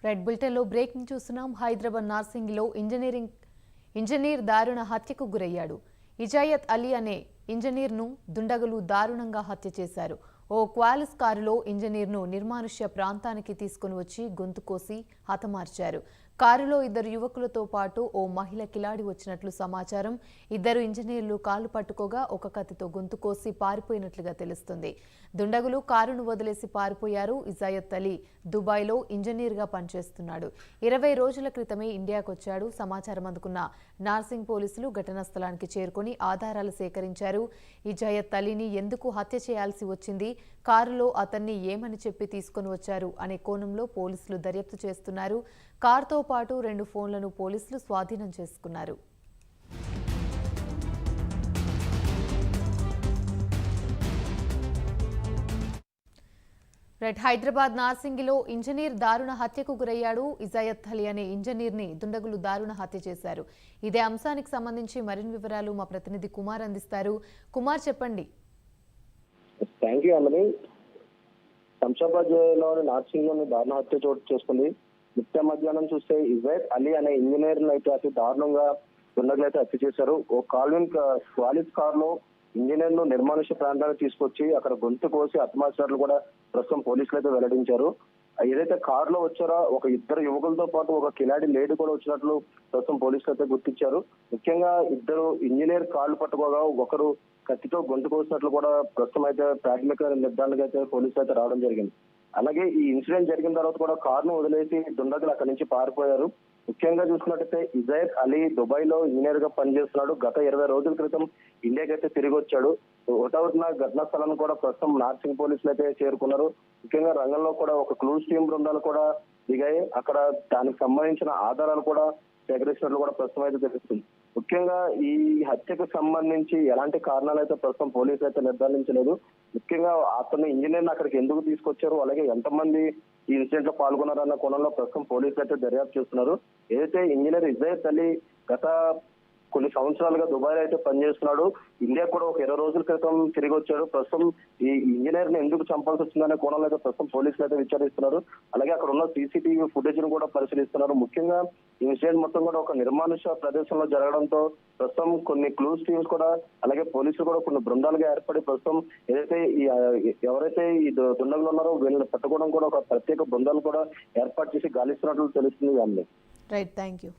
Red బులెటిన్లో breaking చూస్తున్నాం. Hyderabad నార్సింగిలో engineer దారుణ హత్యకు గురయ్యాడు. ఇజాయత్ అలీ అనే ఇంజనీర్ను దుండగులు దారుణంగా హత్య చేశారు. ఓ క్వాలిస్ కారులో ఇంజనీర్ను నిర్మానుష్య ప్రాంతానికి తీసుకుని వచ్చి గొంతు కోసి హతమార్చారు. కారులో ఇద్దరు యువకులతో పాటు ఓ మహిళ కిలాడి వచ్చినట్లు సమాచారం. ఇద్దరు ఇంజనీర్లు కాళ్లు పట్టుకోగా ఒక కత్తితో గొంతు కోసి పారిపోయినట్లుగా తెలుస్తుంది. దుండగులు కారును వదిలేసి పారిపోయారు. ఇజాయత్ అలీ దుబాయ్లో ఇంజనీర్గా పనిచేస్తున్నాడు. 20 రోజుల క్రితమే ఇండియాకొచ్చాడు. సమాచారం అందుకున్న నార్సింగ్ పోలీసులు ఘటనా స్థలానికి చేరుకుని ఆధారాలు సేకరించారు. ఇజాయత్ అలీని ఎందుకు హత్య చేయాల్సి వచ్చింది, కారులో అతన్ని ఏమని చెప్పి తీసుకుని వచ్చారు అనే కోణంలో పోలీసులు దర్యాప్తు చేస్తున్నారు. కారుతో పాటు 2 ఫోన్లను పోలీసులు స్వాధీనం చేసుకున్నారు. హైదరాబాద్ నార్సింగిలో ఇంజనీర్ దారుణ హత్యకు గురయ్యాడు. ఇజాయత్ అలీ అనే ఇంజనీర్ని దుండగులు దారుణ హత్య చేశారు. ఇదే అంశానికి సంబంధించి మరిన్ని వివరాలు మా ప్రతినిధి కుమార్ అందిస్తారు. కుమార్, చెప్పండి. థ్యాంక్ యూ అమ్మని. శంషాబాద్ జిల్లాలోని నార్సింగ్లోని దారుణ హత్య చోటు చేసుకుంది. నిత్య మధ్యాహ్నం చూస్తే ఇజాయత్ అలీ అనే ఇంజనీర్ అయితే అతి దారుణంగా దుండగులు అయితే హత్య చేశారు. ఓ క్వాలిస్ కార్ లో ఇంజనీర్ ను నిర్మానుష్య ప్రాంతానికి తీసుకొచ్చి అక్కడ గొంతు కోసి హతమార్చారు కూడా ప్రస్తుతం పోలీసులు అయితే వెల్లడించారు. ఏదైతే కార్ లో వచ్చారో ఒక ఇద్దరు యువకులతో పాటు ఒక కిలాడి లేడీ కూడా వచ్చినట్లు ప్రస్తుతం పోలీసులు అయితే గుర్తించారు. ముఖ్యంగా ఇద్దరు ఇంజనీర్ కాళ్లు పట్టుకోగా ఒకరు కత్తితో గొంతు కోసినట్లు కూడా ప్రస్తుతం అయితే ప్రాథమిక నిర్ధారణకు అయితే పోలీసులు అయితే రావడం జరిగింది. అలాగే ఈ ఇన్సిడెంట్ జరిగిన తర్వాత కూడా కారును వదిలేసి దుండగులు అక్కడి నుంచి పారిపోయారు. ముఖ్యంగా చూసుకున్నట్టయితే ఇజాయత్ అలీ దుబాయ్ లో ఇంజనీర్ గా పనిచేస్తున్నాడు. గత 20 రోజుల క్రితం ఇండియాకి అయితే తిరిగి వచ్చాడు. ఒకటవుతున్న ఘటనా స్థలాన్ని కూడా ప్రస్తుతం నార్సింగ్ పోలీసులు అయితే చేరుకున్నారు. ముఖ్యంగా రంగంలో కూడా ఒక క్లూస్ టీం బృందాలు కూడా దిగాయి. అక్కడ దానికి సంబంధించిన ఆధారాలు కూడా సేకరించినట్లు కూడా ప్రస్తుతం అయితే తెలుస్తుంది. ముఖ్యంగా ఈ హత్యకు సంబంధించి ఎలాంటి కారణాలు అయితే ప్రస్తుతం పోలీసులు అయితే నిర్ధారించలేదు. ముఖ్యంగా అతను ఇంజనీర్ అక్కడికి ఎందుకు తీసుకొచ్చారు, అలాగే ఎంతమంది ఈ ఇన్సిడెంట్ లో పాల్గొన్నారన్న కోణంలో ప్రస్తుతం పోలీసులు అయితే దర్యాప్తు చేస్తున్నారు. ఏదైతే ఇంజనీర్ ఇజాయత్ అలీ గత కొన్ని సంవత్సరాలుగా దుబాయ్ లో అయితే పనిచేస్తున్నాడు. ఇండియా కూడా ఒక 20 రోజుల క్రితం తిరిగి వచ్చాడు. ప్రస్తుతం ఈ ఇంజనీర్ ని ఎందుకు చంపాల్సి వచ్చిందనే కోణంలో అయితే ప్రస్తుతం పోలీసులు అయితే విచారిస్తున్నారు. అలాగే అక్కడ ఉన్న సీసీటీవీ ఫుటేజ్ ను కూడా పరిశీలిస్తున్నారు. ముఖ్యంగా ఈ ఇన్సిడెంట్ మొత్తం కూడా ఒక నిర్మానుష్య ప్రదేశంలో జరగడంతో ప్రస్తుతం కొన్ని క్లూస్ టీమ్స్ కూడా అలాగే పోలీసులు కూడా కొన్ని బృందాలుగా ఏర్పడి ప్రస్తుతం ఎవరైతే ఈ దుండగులు ఉన్నారో వీళ్ళని పట్టుకోవడం కూడా ఒక ప్రత్యేక బృందాలు కూడా ఏర్పాటు చేసి గాలిస్తున్నట్లు తెలుస్తుంది. Right, thank you.